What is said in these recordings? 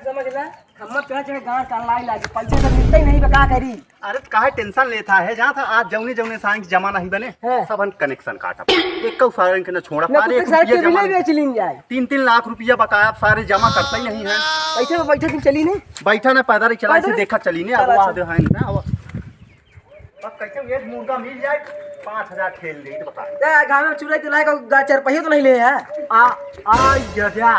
समझ ले खम्मा पे चढ़े गांव का लाई लागे पैसा तो मिलते ही नहीं बका करी। अरे काहे टेंशन लेता है जहाँ था आज जौने जौने साइन जमा नहीं बने सबन कनेक्शन काटा एक सारे के न छोड़ा सारे के बिले बेच लीन जाए 3-3 लाख रुपया बकाया सारे जमा करता ही नहीं है। पैसे में बैठे दिन चली नहीं बैठा ना पैदल चला से देखा चली नहीं अब वहां है ना अब कैसे एक मुर्गा मिल जाए 5000 खेल दे तो बता गांव में चुराई तो लाएगा 4 पैसे तो नहीं ले है आ जजा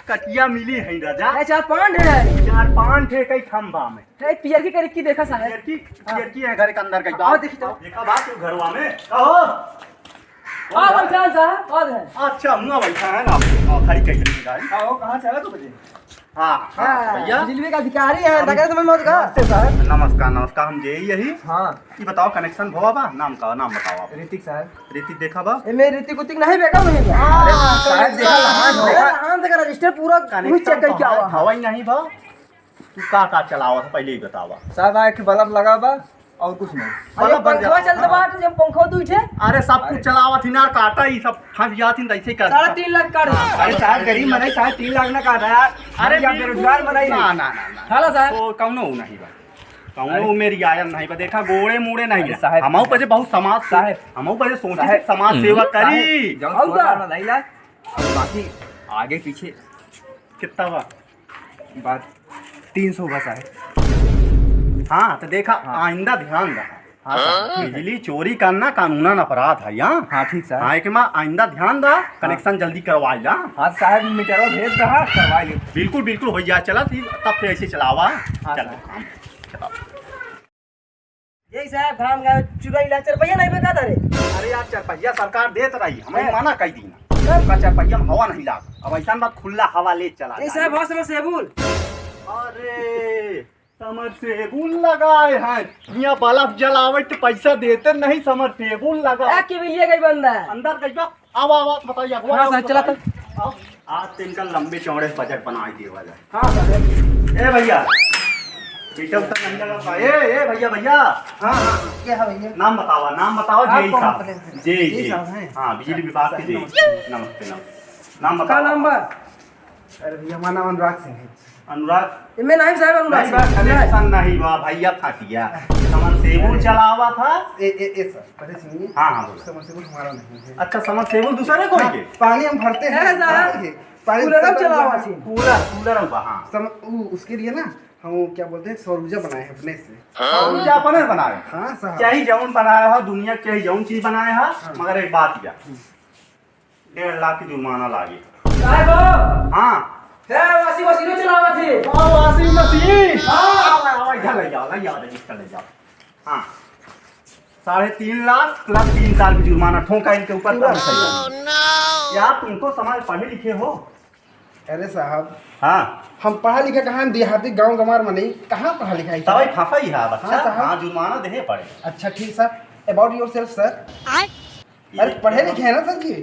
कटिया मिली है राजा नहीं 4-5 है 4-5 है कई खंभा में है पियर की करे की देखा साहब पियर की है घर के अंदर कई आओ देखी तो देखा बात तू घरवा में कहो हां बैठा साहब कौन है अच्छा मुंह बैठा है ना खड़ी कही गाड़ी आओ कहां चला तू बजे हां भैया बिजली का अधिकारी है लगा समय मत का साहब नमस्कार हम जे यही हां ये बताओ कनेक्शन भवा बा नाम बताओ आप ऋतिक साहब ऋतिक देखा बा ए मेरे ऋतिक उतिक नहीं बेका नहीं अरे साहब देखा हां से रजिस्टर पूरा चेक कर क्या हुआ हवा ही नहीं बा तू का चलावा था पहले ही बतावा साहब आए के बल्ब लगा बा और कुछ नहीं बल्ब पंखा चलता बात जब पंखा दू छे अरे सब कुछ चलावा थी ना काटा ही सब फंस जाती ऐसे कर 3.5 लाख काट अरे साहब गरीब मनाई साहब 3 लाख ना काटा यार अरे बेरोजगार मनाई ना हां साहब तो कौनो नहीं बा कौनो मेरी आयन नहीं बा देखा गोड़े मुड़े नहीं है हमहु पजे बहुत समाज साहब हमहु पजे सोचे समाज सेवा करी और का नहीं ला बाकी आगे पीछे कितना बा बात 300 बस है। हाँ तो देखा आइंदा ध्यान रहा बिजली चोरी करना कानूनन अपराध है यहाँ हाँ ठीक साहब हाँ एक माँ आइंदा ध्यान दा कनेक्शन जल्दी करवा ला हाँ साहब मीटर भेज रहा करवा ले बिल्कुल हो जाए चला थी तब से ऐसे चलावा चला यही साहब धाम गाँव चुराई ला 4 पैसा नहीं बेका रे अरे यार 4 पैसा सरकार देत रही हमें माना कई दिन 4 पैसा में हवा नहीं लाग अब ऐसा बात खुला हवा ले चला ये साहब बहुत समझ से बोल अरे समरसेबुल लगाए हैं यहाँ बल्ब जलावे तो पैसा देते नहीं समरसेबुल लगा के लिए गई बंदा अंदर गई बा आवाज बताइए हां सर चला तो आज तिनका लंबे चौड़े बजट बनाई दिए वाला हां सर ए भैया बेटा तक अंदर का ए भैया हां क्या है भैया नाम बताओ जेई साहब जेई हां बिजली विभाग के जेई नमस्ते नाम बताओ नंबर अरे भैया हमारा नाम अनुराग सिंह है। अनुराग मैं नहीं साहब अनुराग कनेक्शन नहीं हुआ भैया फटिया समरसेबुल चलावा था ए सर पहले सुनिए हां समरसेबुल हमारा नहीं है। अच्छा समरसेबुल दूसरे कोई के पानी हम भरते हैं पानी कूलर चलावा थी कूलर हुआ हां उसके लिए ना हम क्या बोलते हैं सौर ऊर्जा बनाए हैं अपने से सौर ऊर्जा अपने बनाए हाँ साहब चाहे जौन बनाया है दुनिया के चाहे जौन चीज बनाया है मगर एक बात या 1.5 लाख की जुर्माना लागे साहब हां है वासी मशीन चलावा थी वाशिंग मशीन हां इधर ले जाओ रजिस्टर ले जाओ हां 3.5 लाख प्लस 3 साल की जुर्माना ठोका इनके ऊपर यार तुमको समझ पढ़े लिखे हो अरे साहब हाँ हम पढ़ा लिखा कहाँ देहाती गांव गंवार में नहीं कहाँ पढ़ा लिखा है तभी फंसा ही है बच्चा हाँ, साहब। हाँ जुर्माना देने पड़े अच्छा ठीक sir about your self sir अरे पढ़े लिखे हैं ना सर जी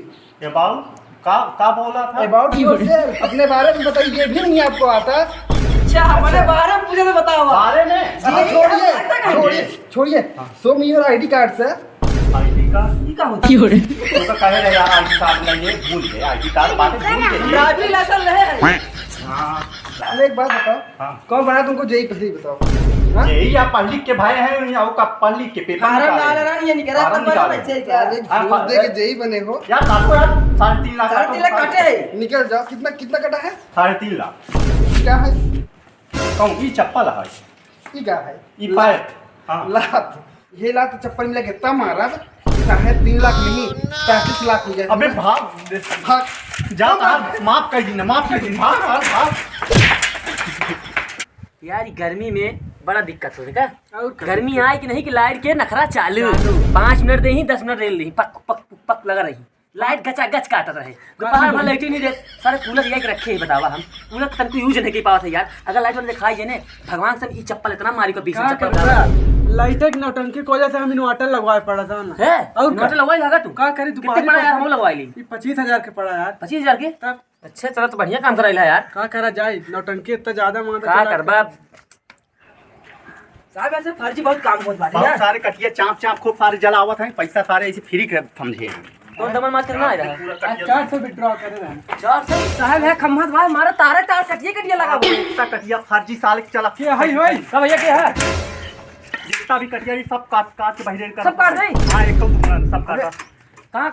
अबाउट का बोला था अबाउट योर सेल्फ अपने बारे में बताइए ये भी नहीं आपको आता अच्छा हमारे बारे में पूछे तो बताओ बारे में छोड़िए show me your ID card sir ID card ई का होती है तो कहे रे यार आईडी कार्ड नहीं भूल गए आईडी कार्ड बातें भूल गए ड्राइविंग लाइसेंस है हां अरे एक बात बताओ हाँ। कौन बना तुमको जेई पति बताओ यही आप पढ़ लिख के भाई हैं या का पढ़ लिख के पेपर फार्म डाल रहा ये नहीं करा फार्म तब निकाले। बच्चे क्या घूस दे के जेई बने हो यार आपको यार 3.5 लाख 3.5 लाख काटे निकल जाओ कितना कितना कटा है 3.5 लाख क्या है कहूँ ई चप्पल है ये क्या है ई पैर हाँ लात ये लात चप्पल मिला कितना मारा है 3 लाख नहीं 35 लाख हो जाए अबे भाग भाग जा आप माफ कर दी माफ कर दी भाग यार गर्मी में बड़ा दिक्कत हो रहा है गर्मी आए कि नहीं कि लाइट के नखरा चालू 5 मिनट दे ही 10 मिनट रेल दी पक पक पक लगा रही लाइट गचा गच काटत रहे दोपहर भर लाइट ही नहीं दे सारे कूलर ये रखे है बतावा हम कूलर तन को यूज नहीं कर पावत है यार अगर लाइट वाले दिखाई जे ने भगवान सब ई चप्पल इतना मारी को 20 चप्पल लाइट की नौटंकी की वजह से हम इन्वर्टर लगवाए पड़ा था ना है और और नोट लगवाई लगा तू का करी कितने पड़ा यार हम लगवाई ली 25,000 के पड़ा यार 25,000 के तब अच्छा चलो तो बढ़िया काम कराइला यार का करा जाए नौटंकी इतना ज्यादा मांग का करबा साहब ऐसे फर्जी बहुत काम होत बाटे बहुत यार सारे कटिया चाप खूब सारे जलावत हैं पैसा सारे ऐसे फ्री के समझे हैं तो डबल मार करना आ रहा है पूरा कटिया 400 विड्रॉ करे रहे 400 साहब है खम्मत भाई मारा तारे तार कटिए कटिए लगा वो जितना कटिया फर्जी साल के चला के हई होई का भैया क्या है जितना भी कटिया ये सब काट काट के बहिरे कर सब काट दई हां एक तो सब काटा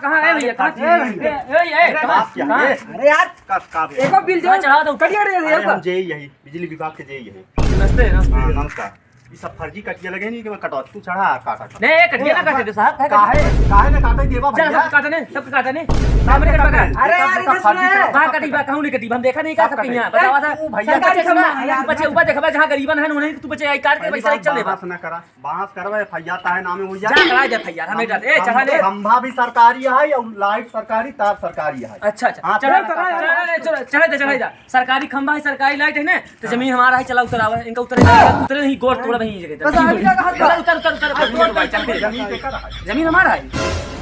कहां है भैया कहां ए आप क्या कहां ये अरे यार का एको बिल जो चढ़ा दो कटिया रे अरे हम जे यही बिजली विभाग के जे यही नमस्ते हाँ, नमस्कार ये सब फर्जी कटिया लगे नहीं कि मैं कटौती तू चढ़ा काटा नहीं कटिए ना काटे दो साहब काहे ने काटे देवा चल भैया सब काटने सब काटने सामने कट पकड़ अरे यार इधर सुना है कहां कटी बा कहूं नहीं कटी हम देखा नहीं का सब सकती कटे। यहां बतावा था तू भैया सरकारी कटे खम्मा खम्मा, यार, बच्चे ऊपर देखबा जहां गरीबन है उन्हें तू बच्चे आई काट के पैसा चल देबा बांस ना करा बांस करवा फैया ताहे नामे हो जा करा दे भैया हमें डर ए चढ़ा ले खंभा भी सरकारी है और लाइट सरकारी तार सरकारी है अच्छा हाँ, चढ़ा जा सरकारी खंभा है सरकारी लाइट है ना तो जमीन हमारा है चला उतरावा इनका उतरे नहीं गोड़ तोड़ वहीं जगह बस अभी का हाथ उतर जमीन पे करा है जमीन हमारा है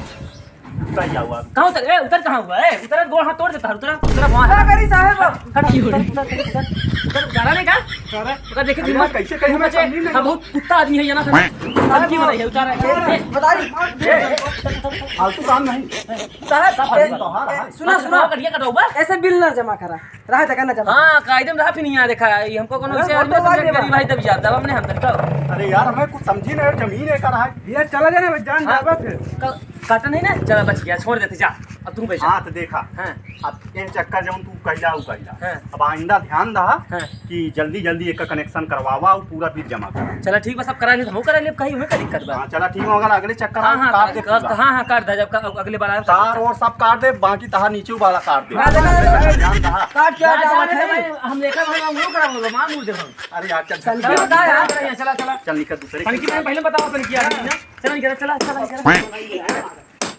सही हुआ कहां उतर ए उतर कहां हुआ है उतर गोड़ हाथ तोड़ देता है उतर वहां क्या करी साहब हट की हो रही उतर जाना नहीं का उतर देखे अरे हिम्मत कैसे कहीं बच्चे हम बहुत कुत्ता आदमी है ना सब की हो रही है उतर बताइए फालतू काम नहीं साहब सुना सुना कटिया कटौबा ऐसे बिल ना जमा करा रहा था ना जमा हां कायदे में रहा फिर नहीं आ देखा ये हमको कोनो ऐसे आदमी समझ गरीब भाई तब याद दब हमने हम तक अरे यार हमें कुछ समझी नहीं जमीन है करा है भैया चला जाना जान हाँ। जाबा फिर काटा नहीं ना चला बच गया छोड़ देते जा अब तू बैठ हाँ तो देखा हां अब ये चक्कर जब तू कहला हूँ कहला हाँ। अब आइंदा ध्यान रहा हाँ। कि जल्दी जल्दी एक कनेक्शन करवावा और पूरा बिल जमा करा चला ठीक बस अब करा ले हम करा ले कहीं में का दिक्कत बा हाँ चला ठीक होगा अगले चक्कर हां में काट दे पूरा। हां काट दे जब अगले बार तार और सब काट दे बाकी तार नीचे वाला काट दे हाँ, देखा। ध्यान रहा काट क्या जावत है हम देखा हम वो करा बोलो मां मुंह देखो अरे यार चल चला बता यार चला चला चल निकल दूसरे पनकी में पहले बताओ पनकी आ रही है ना चला निकल चला चला